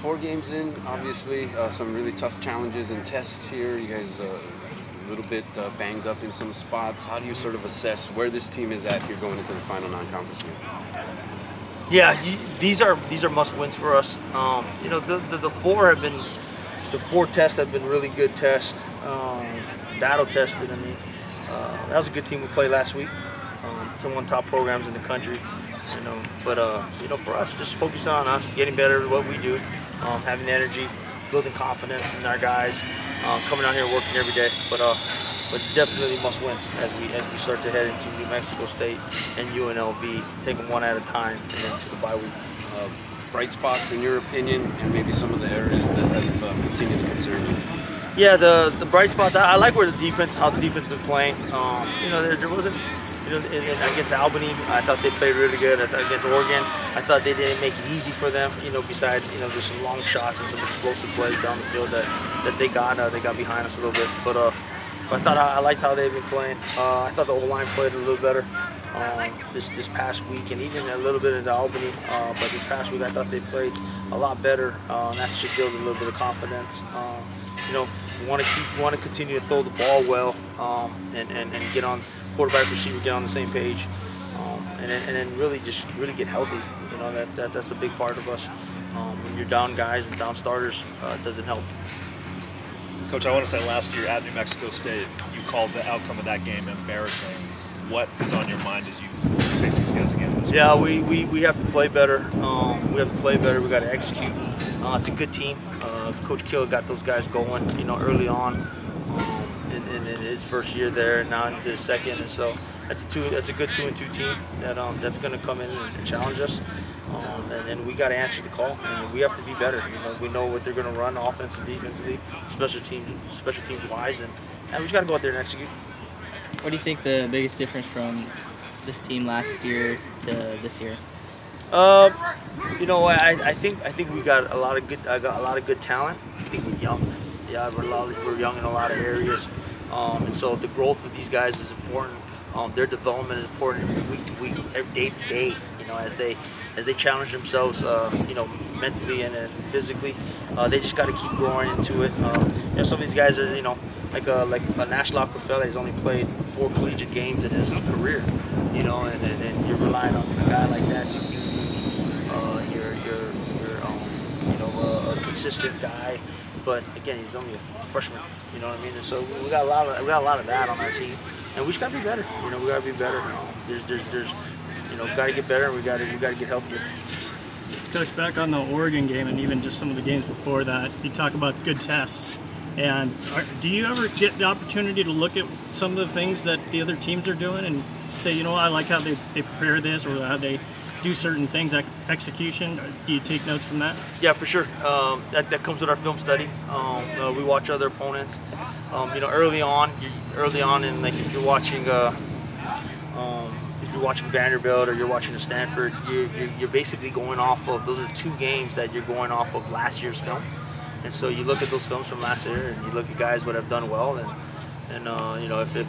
4 games in, obviously, some really tough challenges and tests here. You guys a little bit banged up in some spots. How do you sort of assess where this team is at here going into the final non-conference game? Yeah, these are must-wins for us. You know, the 4 tests have been really good tests, battle tested. I mean, that was a good team we played last week. To one top programs in the country. You know, but you know, for us, just focusing on us, getting better at what we do, having energy, building confidence in our guys, coming out here working every day. But definitely must wins as we start to head into New Mexico State and UNLV. Take them one at a time and then to the bye week. Bright spots in your opinion, and maybe some of the areas that have continued to concern you. Yeah, the bright spots. I like where how the defense been playing. You know, there wasn't. You know, against Albany, I thought they played really good. Against Oregon, I thought they didn't make it easy for them. You know, besides, you know, there's some long shots and some explosive plays down the field that they got behind us a little bit. But I thought I liked how they've been playing. I thought the O-line played a little better this past week, and even a little bit into Albany. But this past week, I thought they played a lot better. That should build a little bit of confidence. You know, want to continue to throw the ball well and get on. Quarterback, receiver, get on the same page, and then really get healthy. You know, that's a big part of us. When you're down guys and down starters, it doesn't help. Coach, I want to say last year at New Mexico State, you called the outcome of that game embarrassing. What is on your mind as you face these guys again this week? We have to play better. We have to play better. We got to execute. It's a good team. Coach Kill got those guys going, you know, early on. In his first year there, and now into his second, and so that's a good 2-2 team that's going to come in and challenge us, and we got to answer the call, and we have to be better. You know, we know what they're going to run, offensively, defensively, special teams wise, and we just got to go out there and execute. What do you think the biggest difference from this team last year to this year? You know, I think we got a lot of good talent. I think we're young. Yeah, we're young in a lot of areas, and so the growth of these guys is important. Their development is important week to week, day to day. You know, as they challenge themselves, you know, mentally and physically, they just got to keep growing into it. You know, some of these guys are, you know, like a National Acapella has only played 4 collegiate games in his career. You know, and you're relying on a guy like that to be you know, a consistent guy. But again, he's only a freshman, you know what I mean? And so we got a lot of that on our team, and we just gotta be better. You know, we gotta be better. There's you know, gotta get better, and we gotta get healthier. Coach, back on the Oregon game, and even just some of the games before that, you talk about good tests. And do you ever get the opportunity to look at some of the things that the other teams are doing and say, you know, I like how they prepare this, or how they do certain things, like execution? Do you take notes from that? Yeah, for sure. That comes with our film study. We watch other opponents. You know, early on, and like if you're watching Vanderbilt or you're watching a Stanford, you're basically going off of, those are 2 games that you're going off of last year's film, and so you look at those films from last year and you look at guys that have done well, and you know, if they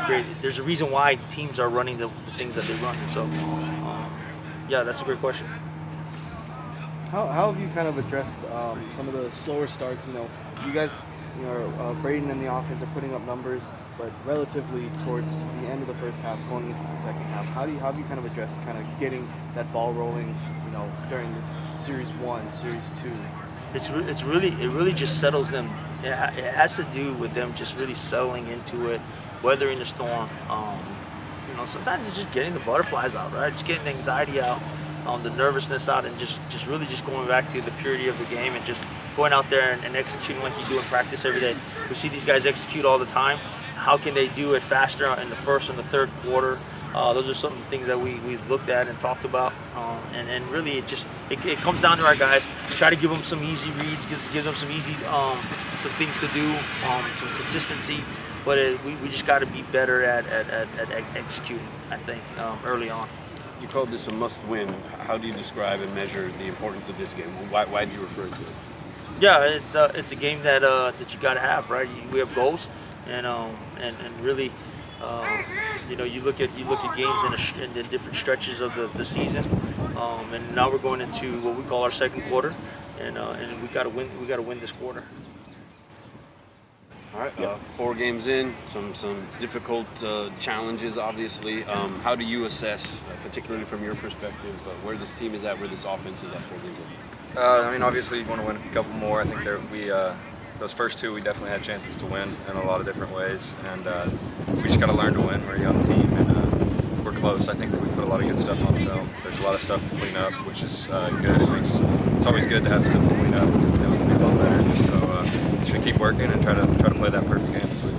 create, there's a reason why teams are running the things that they run, and so. Yeah, that's a great question. How have you kind of addressed some of the slower starts? You know, you guys, you know, Brayden and the offense are putting up numbers, but relatively towards the end of the first half, going into the second half, how have you kind of addressed kind of getting that ball rolling, you know, during Series 1, Series 2? It really just settles them. It has to do with them just really settling into it, weathering the storm. You know, sometimes it's just getting the butterflies out, right? Just getting the anxiety out, the nervousness out, and just really going back to the purity of the game and just going out there and executing like you do in practice every day. We see these guys execute all the time. How can they do it faster in the first and the third quarter? Those are some things that we've looked at and talked about, and really it comes down to our guys. Try to give them some easy reads, gives them some easy some things to do, some consistency. But we just got to be better at executing, I think, early on. You called this a must-win. How do you describe and measure the importance of this game? Why do you refer to it? Yeah, it's a game that you got to have, right? We have goals, and really, you know, you look at games in the different stretches of the season, and now we're going into what we call our second quarter, and we got to win. We got to win this quarter. All right, 4 games in, some difficult challenges, obviously. How do you assess, particularly from your perspective, where this team is at, where this offense is at 4 games in? I mean, obviously, you want to win a couple more. I think those first 2, we definitely had chances to win in a lot of different ways, and we just got to learn to win. We're a young team, and we're close. I think that we put a lot of good stuff on film. There's a lot of stuff to clean up, which is good. It's always good to have stuff to clean up. You know, be a lot better. So just keep working and try to play that perfect game this week.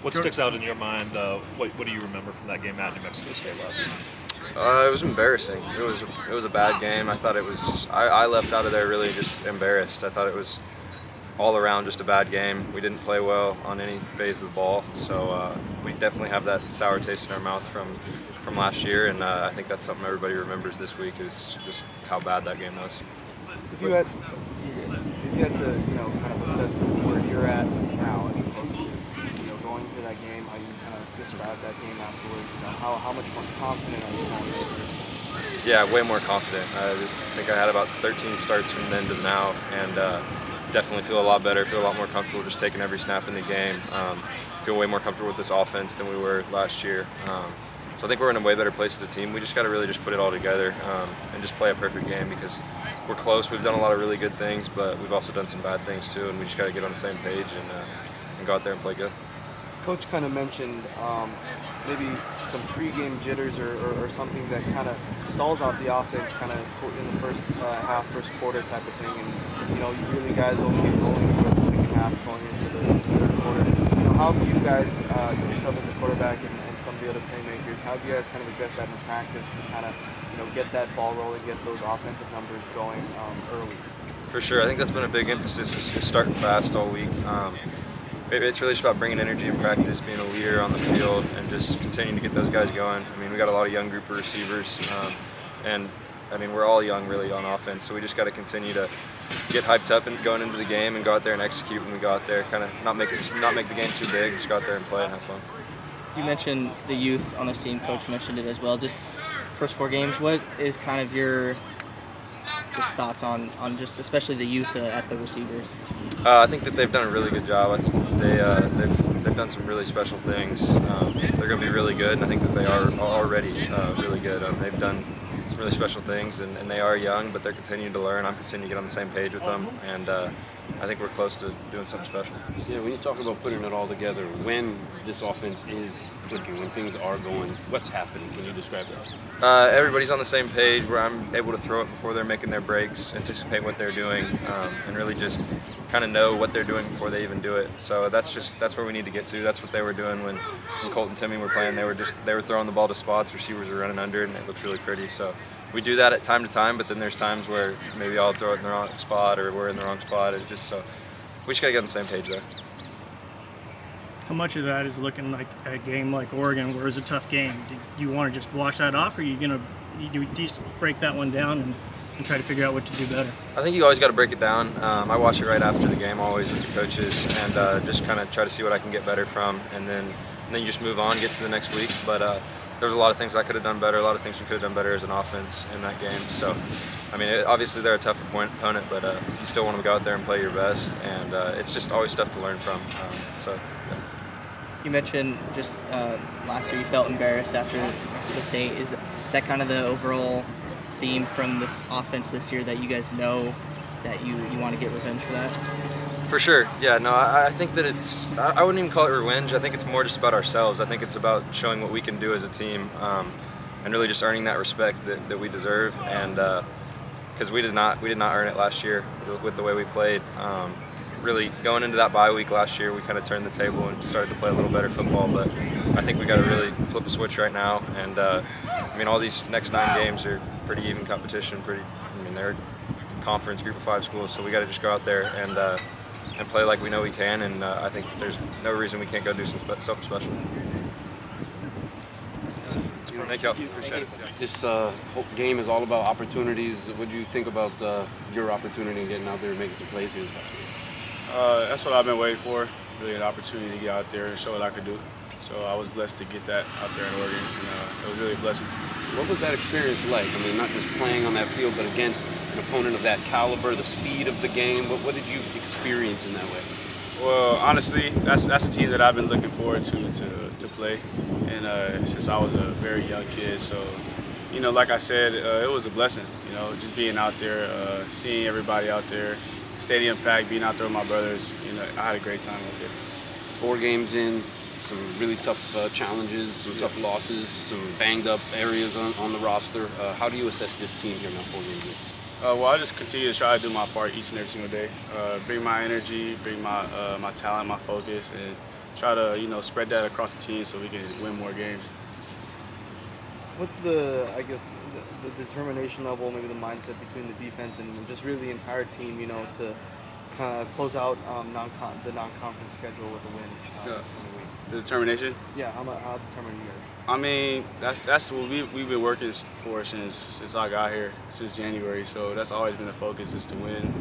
What sticks out in your mind? What do you remember from that game at New Mexico State last night? It was embarrassing. It was a bad game. I thought it was. I left out of there really just embarrassed. I thought it was all around just a bad game. We didn't play well on any phase of the ball, so we definitely have that sour taste in our mouth from last year, and I think that's something everybody remembers this week is just how bad that game was. If you had to, kind of assess where you're at now as opposed to, going into that game, how you kind of describe that game afterwards, how much more confident are you now? Yeah, way more confident. I think I had about 13 starts from then to now, and definitely feel a lot better, feel a lot more comfortable just taking every snap in the game. Feel way more comfortable with this offense than we were last year. So I think we're in a way better place as a team. We just got to really just put it all together and just play a perfect game because we're close. We've done a lot of really good things, but we've also done some bad things too, and we just got to get on the same page and go out there and play good. Coach kind of mentioned maybe some pre-game jitters or something that kind of stalls out the offense kind of in the first half, first quarter type of thing, and you really guys only get rolling towards the second half going into the third quarter. How have you guys, yourself as a quarterback and some of the other playmakers, how have you guys kind of addressed that in practice to kind of get that ball rolling, get those offensive numbers going early? For sure, I think that's been a big emphasis, is starting fast all week. It's really just about bringing energy in practice, being a leader on the field, and just continuing to get those guys going. I mean, we got a lot of young group of receivers, and I mean, we're all young really on offense, so we just got to continue to get hyped up and going into the game and go out there and execute when we go out there. Kind of not make the game too big, just go out there and play and have fun. You mentioned the youth on this team. Coach mentioned it as well. Just first 4 games, what is kind of your just thoughts on just especially the youth at the receivers? I think that they've done a really good job. I think that they've done some really special things. They're going to be really good, and I think that they are already really good. They've done some really special things, and they are young, but they're continuing to learn. I'm continuing to get on the same page with them, and I think we're close to doing something special. Yeah, when you talk about putting it all together, when this offense is clicking, when things are going, what's happening? Can you describe that? Everybody's on the same page where I'm able to throw it before they're making their breaks, anticipate what they're doing, and really just kind of know what they're doing before they even do it. So that's where we need to get to. That's what they were doing when Colt and Timmy were playing. They were throwing the ball to spots, receivers were running under it, and it looks really pretty. So we do that at time to time, but then there's times where maybe I'll throw it in the wrong spot or we're in the wrong spot. It's just so we just gotta get on the same page there. How much of that is looking like a game like Oregon, where it's a tough game? Do you want to just wash that off, or are you gonna just break that one down and try to figure out what to do better? I think you always got to break it down. I watch it right after the game, always with the coaches, and just kind of try to see what I can get better from, and then you just move on, get to the next week. But there's a lot of things I could have done better, a lot of things we could have done better as an offense in that game. So, I mean, obviously they're a tough opponent, but you still want to go out there and play your best, and it's just always stuff to learn from. Yeah. You mentioned just last year you felt embarrassed after Mexico State. Is that kind of the overall theme from this offense this year, that you guys know that you want to get revenge for that? For sure, yeah. No, I think that I wouldn't even call it revenge. I think it's more just about ourselves. I think it's about showing what we can do as a team, and really just earning that respect that we deserve. And because we did not earn it last year with the way we played. Really going into that bye week last year, we kind of turned the table and started to play a little better football. But I think we got to really flip a switch right now. And I mean, all these next 9 games are pretty even competition. I mean, they're conference group of 5 schools, so we got to just go out there and play like we know we can. And I think there's no reason we can't go do something special. Thank you all. Appreciate it. This whole game is all about opportunities. What do you think about your opportunity in getting out there and making some plays here this past week? That's what I've been waiting for, really an opportunity to get out there and show what I could do. So I was blessed to get that out there in Oregon, and it was really a blessing. What was that experience like? I mean, not just playing on that field, but against an opponent of that caliber, the speed of the game. What did you experience in that way? Well, honestly, that's a team that I've been looking forward to play, and since I was a very young kid. So, you know, like I said, it was a blessing. You know, just being out there, seeing everybody out there, stadium packed, being out there with my brothers. You know, I had a great time out there. 4 games in, some really tough challenges, some tough losses, some banged up areas on the roster. How do you assess this team here now 4 games in? Well, I just continue to try to do my part each and every single day. Bring my energy, bring my talent, my focus, and try to, you know, spread that across the team so we can win more games. What's the, I guess, the determination level, maybe the mindset between the defense and just really the entire team, you know, to kind of close out the non-conference schedule with a win this coming week? The determination? Yeah, how determined are you guys? I mean, that's what we've been working for since I got here, since January. So that's always been the focus, is to win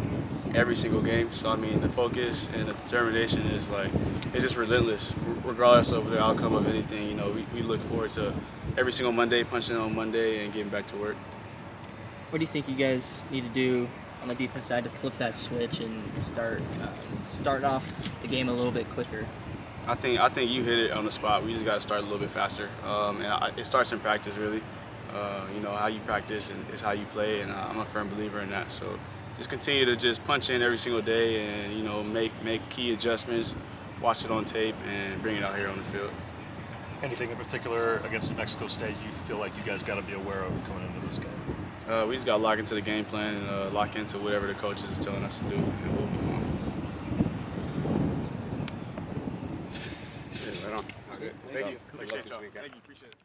every single game. So I mean, the focus and the determination is like, it's just relentless, regardless of the outcome of anything. You know, we look forward to every single Monday, punching in on Monday, and getting back to work. What do you think you guys need to do on the defense side to flip that switch and start off the game a little bit quicker? I think you hit it on the spot. We just got to start a little bit faster, and it starts in practice, really. You know, how you practice is how you play, and I'm a firm believer in that. So just continue to just punch in every single day, and you know, make key adjustments, watch it on tape, and bring it out here on the field. Anything in particular against New Mexico State you feel like you guys got to be aware of going into this game? We just got to lock into the game plan and lock into whatever the coaches are telling us to do, and we'll be fine. Yeah, right on. Thank you. Appreciate y'all. Thank you. Appreciate it.